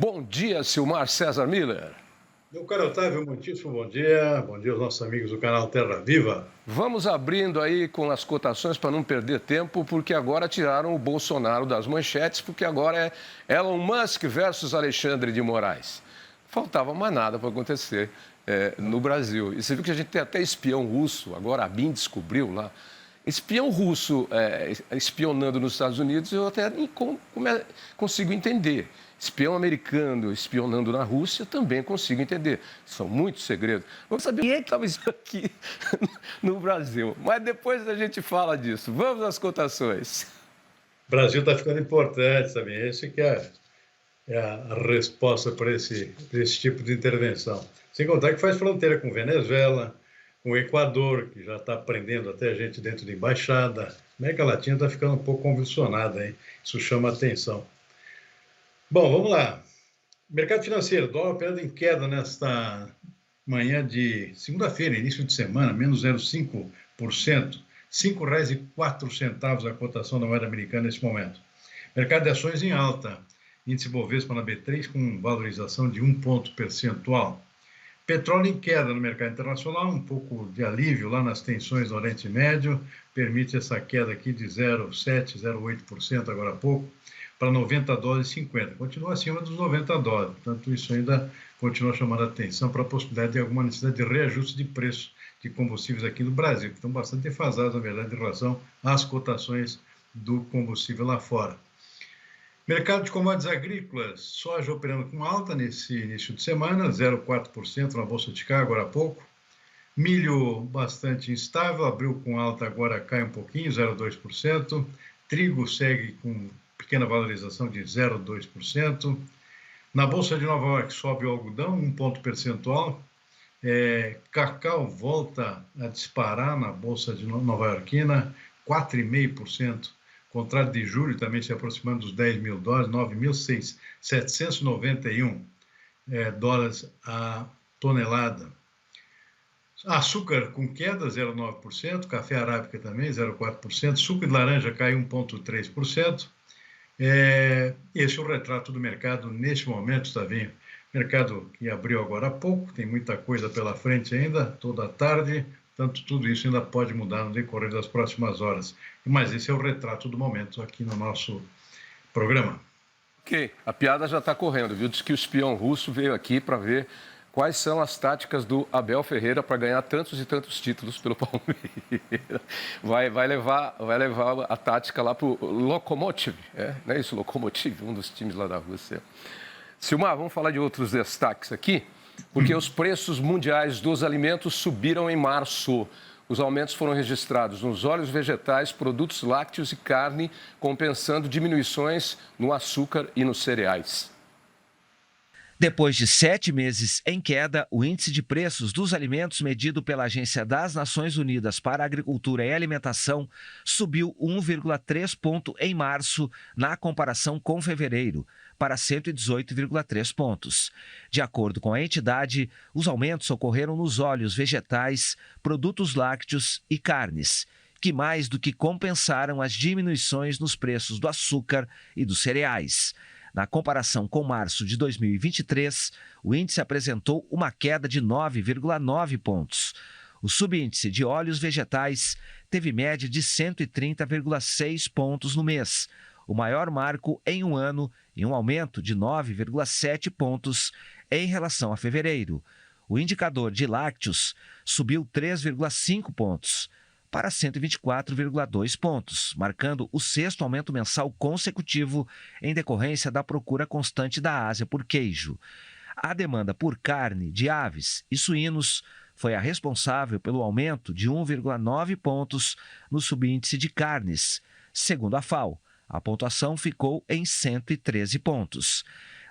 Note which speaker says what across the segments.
Speaker 1: Bom dia, Silmar César Miller.
Speaker 2: Meu caro Otávio, muitíssimo bom dia. Bom dia aos nossos amigos do canal Terra Viva.
Speaker 1: Vamos abrindo aí com as cotações para não perder tempo, porque agora tiraram o Bolsonaro das manchetes, porque agora é Elon Musk versus Alexandre de Moraes. Faltava mais nada para acontecer no Brasil. E você viu que a gente tem até espião russo, agora a BIM descobriu lá. Espião russo espionando nos Estados Unidos, eu até consigo entender. Espião americano espionando na Rússia, também consigo entender. São muitos segredos. Vamos saber o que estava isso aqui no Brasil. Mas depois a gente fala disso. Vamos às cotações.
Speaker 2: O Brasil está ficando importante, sabe? Esse que é a resposta para esse tipo de intervenção. Sem contar que faz fronteira com Venezuela, com o Equador, que já está prendendo até gente dentro de embaixada. A América Latina está ficando um pouco convulsionada, hein? Isso chama atenção. Bom, vamos lá. Mercado financeiro, dólar operando em queda nesta manhã de segunda-feira, início de semana, menos 0,5%. R$ 5,04 a cotação da moeda americana nesse momento. Mercado de ações em alta. Índice Bovespa na B3 com valorização de 1 ponto percentual. Petróleo em queda no mercado internacional, um pouco de alívio lá nas tensões do Oriente Médio, permite essa queda aqui de 0,7%, 0,8% agora há pouco, para $90,50. Continua acima dos $90, portanto isso ainda continua chamando a atenção para a possibilidade de alguma necessidade de reajuste de preço de combustíveis aqui no Brasil, que estão bastante defasados, na verdade, em relação às cotações do combustível lá fora. Mercado de commodities agrícolas, soja operando com alta nesse início de semana, 0,4% na Bolsa de Chicago agora há pouco. Milho bastante instável, abriu com alta, agora cai um pouquinho, 0,2%. Trigo segue com pequena valorização de 0,2%. Na Bolsa de Nova York sobe o algodão, 1 ponto percentual. Cacau volta a disparar na Bolsa de Nova Iorquina, 4,5%. Contrário de julho, também se aproximando dos 10 mil dólares, 9.791 dólares a tonelada. Açúcar com queda, 0,9%, café arábica também, 0,4%, suco de laranja caiu 1,3%. Esse é o retrato do mercado neste momento, Tavinho. Mercado que abriu agora há pouco, tem muita coisa pela frente ainda, toda a tarde, portanto, tudo isso ainda pode mudar no decorrer das próximas horas. Mas esse é o retrato do momento aqui no nosso programa.
Speaker 1: Ok, a piada já está correndo, viu? Diz que o espião russo veio aqui para ver quais são as táticas do Abel Ferreira para ganhar tantos e tantos títulos pelo Palmeiras. Vai levar a tática lá para o Lokomotiv, não é isso? Lokomotiv, um dos times lá da Rússia. Silmar, vamos falar de outros destaques aqui, porque os preços mundiais dos alimentos subiram em março. Os aumentos foram registrados nos óleos vegetais, produtos lácteos e carne, compensando diminuições no açúcar e nos cereais.
Speaker 3: Depois de 7 meses em queda, o índice de preços dos alimentos medido pela Agência das Nações Unidas para a Agricultura e Alimentação subiu 1,3 ponto em março, na comparação com fevereiro, para 118,3 pontos. De acordo com a entidade, os aumentos ocorreram nos óleos vegetais, produtos lácteos e carnes, que mais do que compensaram as diminuições nos preços do açúcar e dos cereais. Na comparação com março de 2023, o índice apresentou uma queda de 9,9 pontos. O subíndice de óleos vegetais teve média de 130,6 pontos no mês, o maior marco em um ano e um aumento de 9,7 pontos em relação a fevereiro. O indicador de lácteos subiu 3,5 pontos, para 124,2 pontos, marcando o 6º aumento mensal consecutivo em decorrência da procura constante da Ásia por queijo. A demanda por carne de aves e suínos foi a responsável pelo aumento de 1,9 pontos no subíndice de carnes. Segundo a FAO, a pontuação ficou em 113 pontos.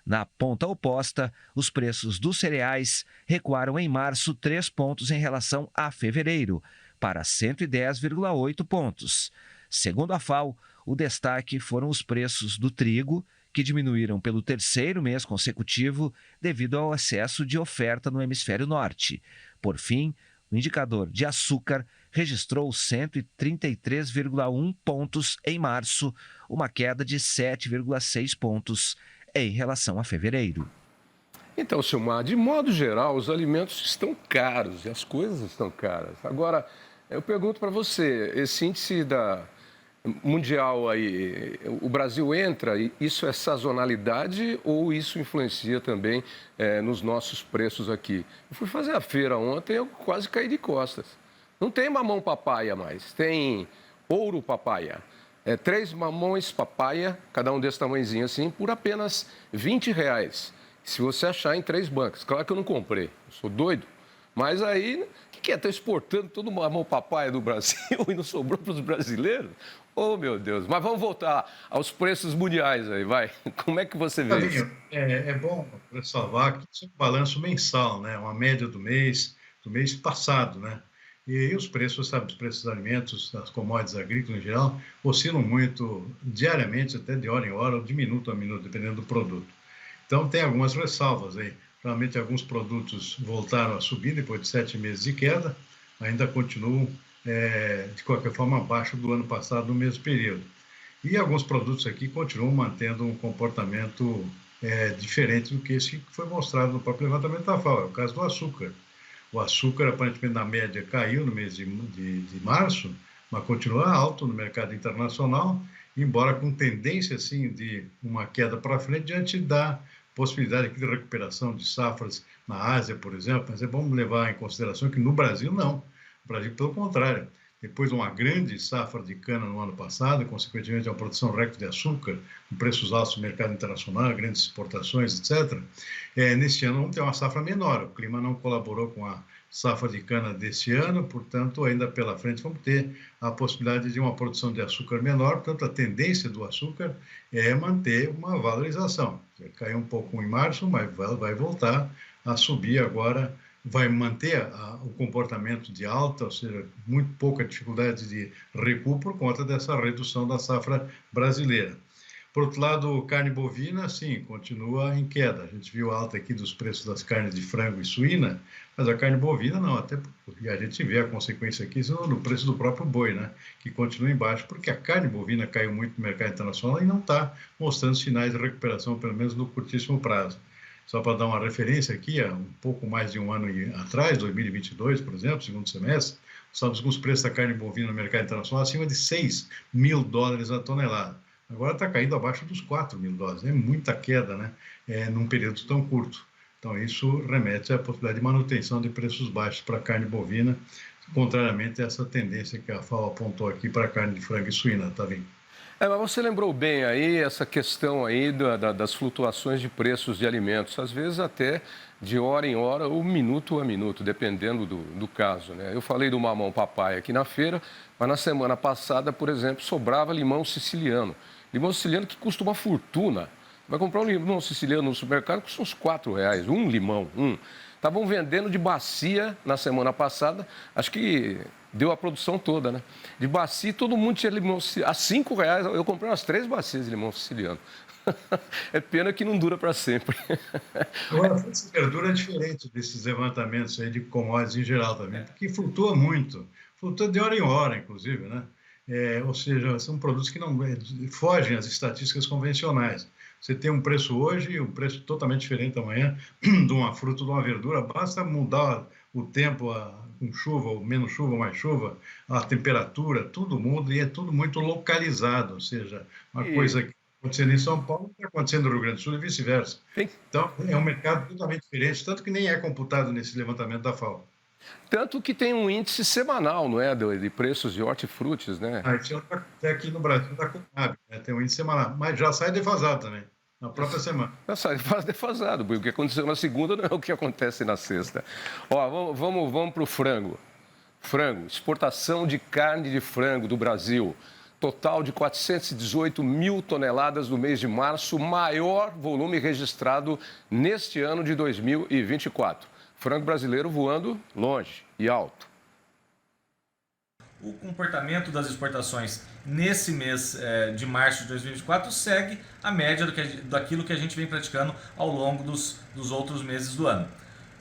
Speaker 3: Na ponta oposta, os preços dos cereais recuaram em março 3 pontos em relação a fevereiro, para 110,8 pontos. Segundo a FAO, o destaque foram os preços do trigo, que diminuíram pelo 3º mês consecutivo devido ao excesso de oferta no hemisfério norte. Por fim, o indicador de açúcar registrou 133,1 pontos em março, uma queda de 7,6 pontos em relação a fevereiro.
Speaker 1: Então, Silmar, de modo geral, os alimentos estão caros e as coisas estão caras. Agora, eu pergunto para você, esse índice mundial aí, o Brasil entra, e isso é sazonalidade ou isso influencia também nos nossos preços aqui? Eu fui fazer a feira ontem, eu quase caí de costas. Não tem mamão papaya mais, tem ouro papaya. 3 mamões papaya, cada um desse tamanhozinho assim, por apenas R$20. Se você achar em 3 bancos. Claro que eu não comprei, eu sou doido. Mas aí, o que é? Está exportando todo o mamão papaya do Brasil e não sobrou para os brasileiros? Oh, meu Deus. Mas vamos voltar aos preços mundiais aí, vai. Como é que você vê isso?
Speaker 2: É bom ressalvar que isso é um balanço mensal, né? Uma média do mês passado, né? E aí os preços, sabe, os preços dos alimentos, das commodities agrícolas em geral, oscilam muito diariamente, até de hora em hora, ou de minuto a minuto, dependendo do produto. Então, tem algumas ressalvas aí. Realmente, alguns produtos voltaram a subir depois de 7 meses de queda, ainda continuam, de qualquer forma, abaixo do ano passado, no mesmo período. E alguns produtos aqui continuam mantendo um comportamento diferente do que esse que foi mostrado no próprio levantamento da FAO. É o caso do açúcar. O açúcar, aparentemente, na média, caiu no mês de março, mas continua alto no mercado internacional, embora com tendência, assim, de uma queda para frente, diante da possibilidade aqui de recuperação de safras na Ásia, por exemplo, mas é bom levar em consideração que no Brasil não. O Brasil, pelo contrário, depois de uma grande safra de cana no ano passado, e consequentemente uma produção recorde de açúcar, com preços altos no mercado internacional, grandes exportações, etc., neste ano vamos ter uma safra menor. O clima não colaborou com a safra de cana deste ano, portanto, ainda pela frente vamos ter a possibilidade de uma produção de açúcar menor, portanto, a tendência do açúcar é manter uma valorização. Caiu um pouco em março, mas vai voltar a subir agora, vai manter o comportamento de alta, ou seja, muito pouca dificuldade de recuo por conta dessa redução da safra brasileira. Por outro lado, carne bovina, sim, continua em queda. A gente viu alta aqui dos preços das carnes de frango e suína, mas a carne bovina não, até porque a gente vê a consequência aqui no preço do próprio boi, né? Que continua embaixo, porque a carne bovina caiu muito no mercado internacional e não está mostrando sinais de recuperação, pelo menos no curtíssimo prazo. Só para dar uma referência aqui, há um pouco mais de um ano atrás, 2022, por exemplo, segundo semestre, estamos com os preços da carne bovina no mercado internacional acima de $6.000 a tonelada. Agora está caindo abaixo dos $4.000. É muita queda, né? Num período tão curto. Então, isso remete à possibilidade de manutenção de preços baixos para a carne bovina, contrariamente a essa tendência que a FAO apontou aqui para a carne de frango e suína, tá vendo?
Speaker 1: Mas você lembrou bem aí essa questão aí das flutuações de preços de alimentos, às vezes até de hora em hora ou minuto a minuto, dependendo do caso, né? Eu falei do mamão papai aqui na feira, mas na semana passada, por exemplo, sobrava limão siciliano. Limão siciliano que custa uma fortuna. Vai comprar um limão siciliano no supermercado, custa uns R$4. Um limão, Estavam vendendo de bacia na semana passada, acho que deu a produção toda, né? De bacia, todo mundo tinha limão siciliano. A R$5, eu comprei umas 3 bacias de limão siciliano. É pena que não dura para sempre.
Speaker 2: Agora, a verdura é diferente desses levantamentos aí de commodities em geral também, porque flutua muito. Flutua de hora em hora, inclusive, né? Ou seja, são produtos que não fogem às estatísticas convencionais. Você tem um preço hoje e um preço totalmente diferente amanhã de uma fruta ou de uma verdura. Basta mudar o tempo, com chuva ou menos chuva, mais chuva, a temperatura, tudo muda e é tudo muito localizado. Ou seja, uma coisa que está acontecendo em São Paulo está acontecendo no Rio Grande do Sul e vice-versa. Então, é um mercado totalmente diferente, tanto que nem é computado nesse levantamento da FAO.
Speaker 1: Tanto que tem um índice semanal, não é, de preços de hortifrutis, né?
Speaker 2: Isso aqui no Brasil da Conab, né? Tem um índice semanal, mas já sai defasado também, na própria semana.
Speaker 1: Já sai defasado, porque o que aconteceu na segunda não é o que acontece na sexta. Ó, vamos para o frango. Frango, exportação de carne de frango do Brasil. Total de 418 mil toneladas no mês de março, maior volume registrado neste ano de 2024. Frango brasileiro voando longe e alto.
Speaker 4: O comportamento das exportações nesse mês de março de 2024 segue a média daquilo que a gente vem praticando ao longo dos outros meses do ano.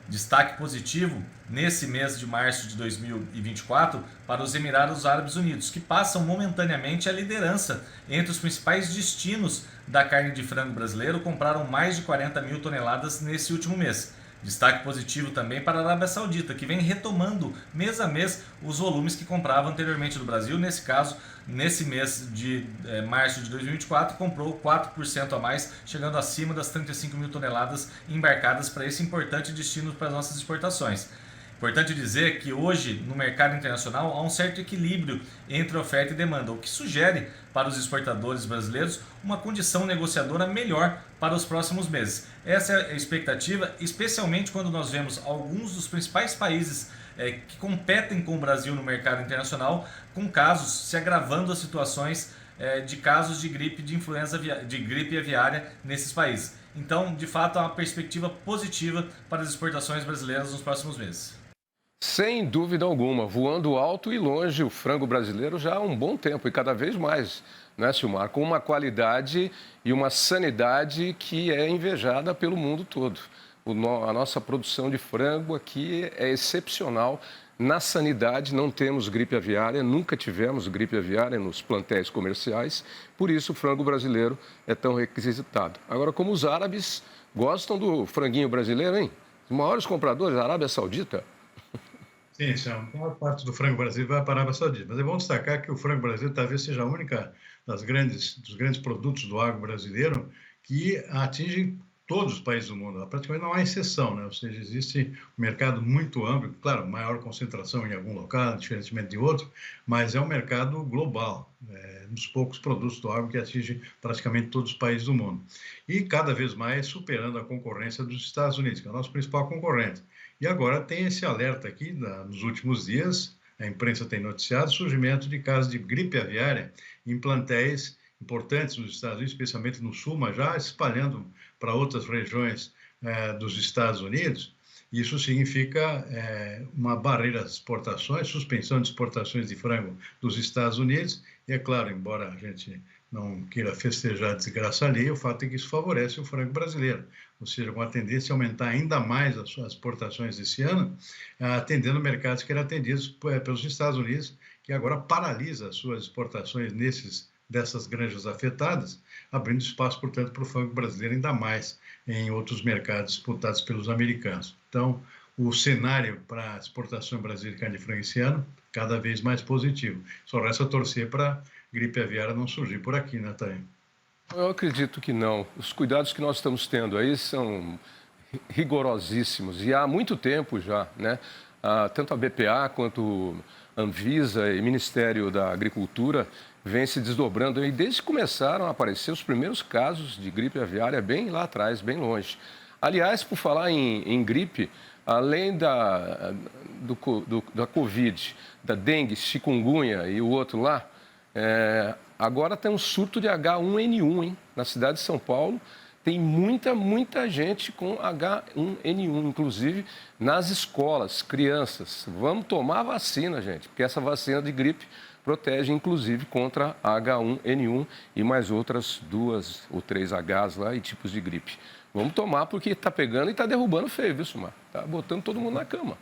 Speaker 4: Destaque positivo nesse mês de março de 2024 para os Emirados Árabes Unidos, que passam momentaneamente a liderança entre os principais destinos da carne de frango brasileiro compraram mais de 40 mil toneladas nesse último mês. Destaque positivo também para a Arábia Saudita, que vem retomando mês a mês os volumes que comprava anteriormente do Brasil. Nesse caso, nesse mês de março de 2024, comprou 4% a mais, chegando acima das 35 mil toneladas embarcadas para esse importante destino para as nossas exportações. Importante dizer que hoje, no mercado internacional, há um certo equilíbrio entre oferta e demanda, o que sugere para os exportadores brasileiros uma condição negociadora melhor para os próximos meses. Essa é a expectativa, especialmente quando nós vemos alguns dos principais países que competem com o Brasil no mercado internacional, com casos se agravando as situações de casos de gripe de influenza de gripe aviária nesses países. Então, de fato, há uma perspectiva positiva para as exportações brasileiras nos próximos meses.
Speaker 1: Sem dúvida alguma, voando alto e longe o frango brasileiro já há um bom tempo e cada vez mais, né, Silmar? Com uma qualidade e uma sanidade que é invejada pelo mundo todo. A nossa produção de frango aqui é excepcional. Na sanidade não temos gripe aviária, nunca tivemos gripe aviária nos plantéis comerciais, por isso o frango brasileiro é tão requisitado. Agora, como os árabes gostam do franguinho brasileiro, hein? Os maiores compradores, a Arábia Saudita.
Speaker 2: Sim, a maior parte do frango brasileiro vai para a Arábia Saudita. Mas é bom destacar que o frango brasileiro talvez seja a única dos grandes produtos do agro brasileiro que atinge todos os países do mundo. Praticamente não há exceção, né? Ou seja, existe um mercado muito amplo, claro, maior concentração em algum local, diferentemente de outro, mas é um mercado global, um dos poucos produtos do agro que atinge praticamente todos os países do mundo. E cada vez mais superando a concorrência dos Estados Unidos, que é o nosso principal concorrente. E agora tem esse alerta aqui, nos últimos dias, a imprensa tem noticiado o surgimento de casos de gripe aviária em plantéis importantes nos Estados Unidos, especialmente no sul, mas já espalhando para outras regiões dos Estados Unidos. Isso significa uma barreira às exportações, suspensão de exportações de frango dos Estados Unidos. E é claro, embora a gente não queira festejar a desgraça alheia, o fato é que isso favorece o frango brasileiro. Ou seja, com a tendência a aumentar ainda mais as suas exportações esse ano, atendendo mercados que eram atendidos pelos Estados Unidos, que agora paralisa as suas exportações dessas granjas afetadas, abrindo espaço, portanto, para o frango brasileiro ainda mais em outros mercados disputados pelos americanos. Então, o cenário para a exportação brasileira de carne de frango esse ano, cada vez mais positivo. Só resta torcer para a gripe aviária não surgir por aqui, né, Taim?
Speaker 1: Eu acredito que não. Os cuidados que nós estamos tendo aí são rigorosíssimos e há muito tempo já, né? Tanto a BPA quanto a Anvisa e o Ministério da Agricultura vem se desdobrando e desde que começaram a aparecer os primeiros casos de gripe aviária bem lá atrás, bem longe. Aliás, por falar em gripe, além da Covid, da dengue, chikungunya e o outro lá, agora tem um surto de H1N1, hein? Na cidade de São Paulo tem muita gente com H1N1, inclusive nas escolas, crianças. Vamos tomar a vacina, gente, porque essa vacina de gripe protege, inclusive, contra H1N1 e mais outras 2 ou 3 Hs lá e tipos de gripe. Vamos tomar porque está pegando e está derrubando feio, viu, Silmar? Está botando todo mundo na cama.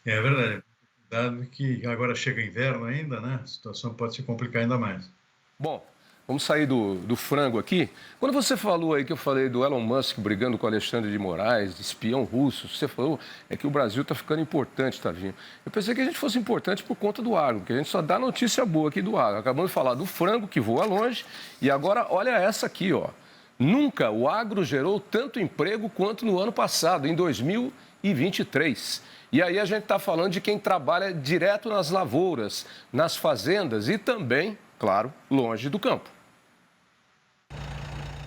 Speaker 2: É verdade. Dado que agora chega inverno ainda, né? A situação pode se complicar ainda mais.
Speaker 1: Bom, vamos sair do frango aqui. Quando você falou aí que eu falei do Elon Musk brigando com o Alexandre de Moraes, de espião russo, você falou que o Brasil está ficando importante, Tavinho. Eu pensei que a gente fosse importante por conta do agro, porque a gente só dá notícia boa aqui do agro. Acabamos de falar do frango, que voa longe, e agora olha essa aqui, ó. Nunca o agro gerou tanto emprego quanto no ano passado, em 2023. E aí a gente está falando de quem trabalha direto nas lavouras, nas fazendas e também, claro, longe do campo.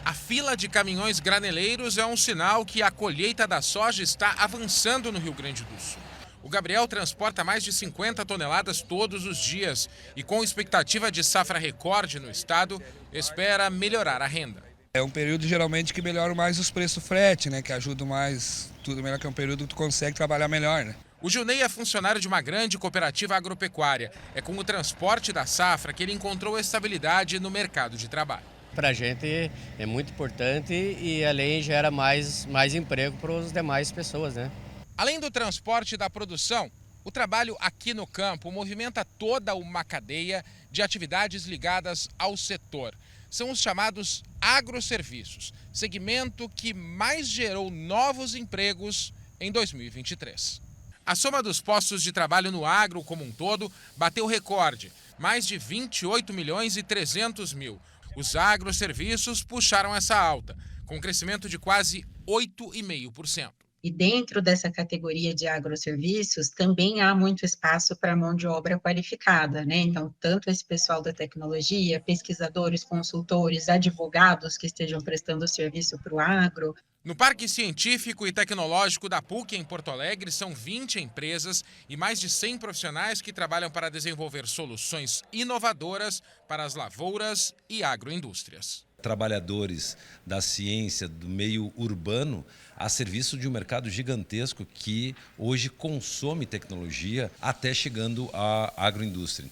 Speaker 5: A fila de caminhões graneleiros é um sinal que a colheita da soja está avançando no Rio Grande do Sul. O Gabriel transporta mais de 50 toneladas todos os dias e, com expectativa de safra recorde no estado, espera melhorar a renda.
Speaker 6: É um período geralmente que melhora mais os preços frete, né? Que ajuda mais, tudo melhor, que é um período que tu consegue trabalhar melhor, né?
Speaker 5: O Gilney é funcionário de uma grande cooperativa agropecuária. É com o transporte da safra que ele encontrou estabilidade no mercado de trabalho.
Speaker 7: Para a gente é muito importante e além gera mais emprego para as demais pessoas, né?
Speaker 5: Além do transporte da produção, o trabalho aqui no campo movimenta toda uma cadeia de atividades ligadas ao setor. são os chamados agroserviços, segmento que mais gerou novos empregos em 2023. A soma dos postos de trabalho no agro como um todo bateu recorde, mais de 28 milhões e 300 mil. Os agroserviços puxaram essa alta, com crescimento de quase 8,5%.
Speaker 8: E dentro dessa categoria de agroserviços, também há muito espaço para mão de obra qualificada, né? Então, tanto esse pessoal da tecnologia, pesquisadores, consultores, advogados que estejam prestando serviço para o agro.
Speaker 5: No Parque Científico e Tecnológico da PUC, em Porto Alegre, são 20 empresas e mais de 100 profissionais que trabalham para desenvolver soluções inovadoras para as lavouras e agroindústrias.
Speaker 9: Trabalhadores da ciência, do meio urbano, a serviço de um mercado gigantesco que hoje consome tecnologia até chegando à agroindústria.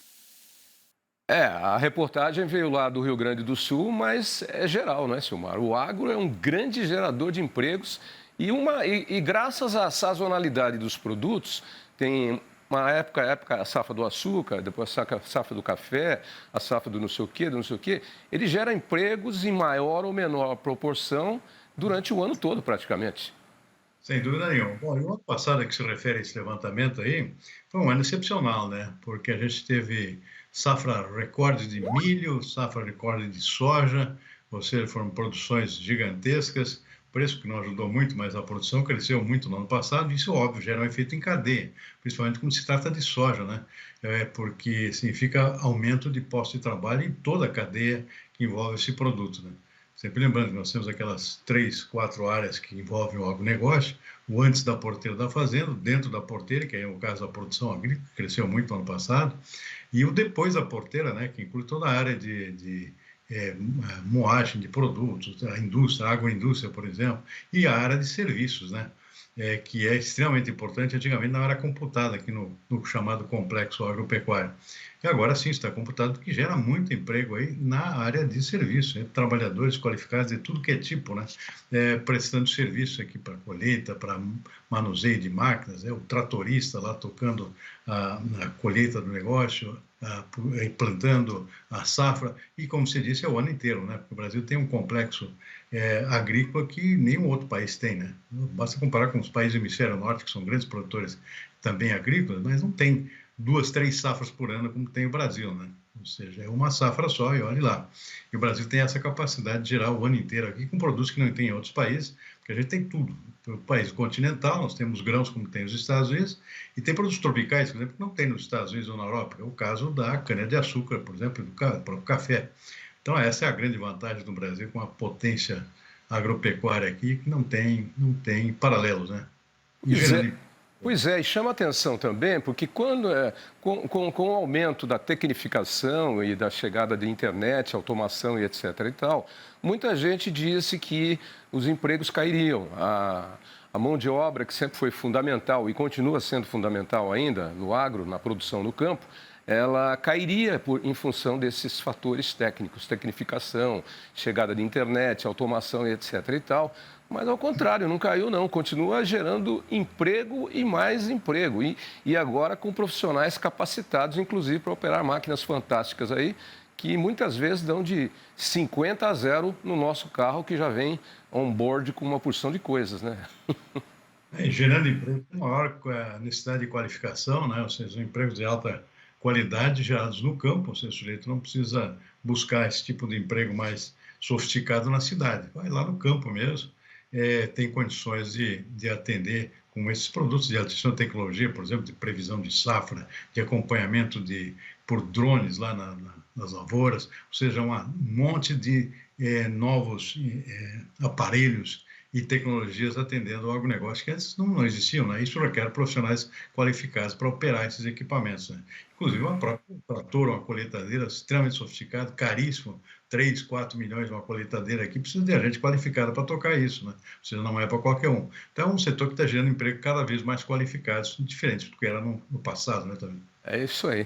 Speaker 1: A reportagem veio lá do Rio Grande do Sul, mas é geral, não é, Silmar? O agro é um grande gerador de empregos e graças à sazonalidade dos produtos, tem uma época a safra do açúcar, depois a safra do café, a safra do não sei o quê, ele gera empregos em maior ou menor proporção durante o ano todo, praticamente.
Speaker 2: Sem dúvida nenhuma. Bom, e o ano passado que se refere a esse levantamento aí, foi um ano excepcional, né? Porque a gente teve safra recorde de milho, safra recorde de soja, ou seja, foram produções gigantescas, preço que não ajudou muito, mas a produção cresceu muito no ano passado, e isso, óbvio, gera um efeito em cadeia, principalmente quando se trata de soja, né? Porque significa aumento de postos de trabalho em toda a cadeia que envolve esse produto, né? Sempre lembrando que nós temos aquelas 3, 4 áreas que envolvem o agronegócio, o antes da porteira da fazenda, dentro da porteira, que é o caso da produção agrícola, que cresceu muito no ano passado, e o depois da porteira, né, que inclui toda a área de moagem de produtos, a indústria, a agroindústria, por exemplo, e a área de serviços, né, que é extremamente importante. Antigamente não era computada aqui no chamado complexo agropecuário. E agora sim está computado, porque gera muito emprego aí na área de serviço, trabalhadores qualificados de tudo que é tipo, né, prestando serviço aqui para colheita, para manuseio de máquinas, o tratorista lá tocando a colheita do negócio, plantando a safra, e como você disse, é o ano inteiro, né, porque o Brasil tem um complexo agrícola que nenhum outro país tem, né? Basta comparar com os países do hemisfério norte, que são grandes produtores também agrícolas, mas não tem 2, 3 safras por ano como tem o Brasil, né? Ou seja, é uma safra só e olhe lá. E o Brasil tem essa capacidade de gerar o ano inteiro aqui com produtos que não tem em outros países, porque a gente tem tudo. No país continental, nós temos grãos como tem os Estados Unidos, e tem produtos tropicais, por exemplo, que não tem nos Estados Unidos ou na Europa. É o caso da cana-de-açúcar, por exemplo, do próprio café. Então, essa é a grande vantagem do Brasil, com a potência agropecuária aqui, que não tem paralelos, né?
Speaker 1: Pois é, e chama atenção também, porque quando com o aumento da tecnificação e da chegada de internet, automação e etc. e tal, muita gente disse que os empregos cairiam. A mão de obra, que sempre foi fundamental e continua sendo fundamental ainda no agro, na produção no campo, ela cairia em função desses fatores técnicos, tecnificação, chegada de internet, automação e etc. e tal. Mas, ao contrário, não caiu, não. Continua gerando emprego e mais emprego. E agora com profissionais capacitados, inclusive, para operar máquinas fantásticas aí, que muitas vezes dão de 50 a 0 no nosso carro, que já vem on-board com uma porção de coisas, né?
Speaker 2: Gerando emprego com maior necessidade de qualificação, né? Ou seja, empregos de alta qualidade gerados no campo, ou seja, o sujeito não precisa buscar esse tipo de emprego mais sofisticado na cidade. Vai lá no campo mesmo, tem condições de atender com esses produtos de altíssima tecnologia, por exemplo, de previsão de safra, de acompanhamento por drones lá nas lavouras, ou seja, um monte de novos aparelhos e tecnologias atendendo ao agronegócio que antes não existiam, né? Isso requer profissionais qualificados para operar esses equipamentos, né? Inclusive, um trator, uma colheitadeira extremamente sofisticada, caríssimo, 3, 4 milhões uma colheitadeira aqui, precisa de gente qualificada para tocar isso, né? Ou seja, não é para qualquer um. Então, é um setor que está gerando emprego cada vez mais qualificados, diferente do que era no passado, né, também.
Speaker 1: É isso aí.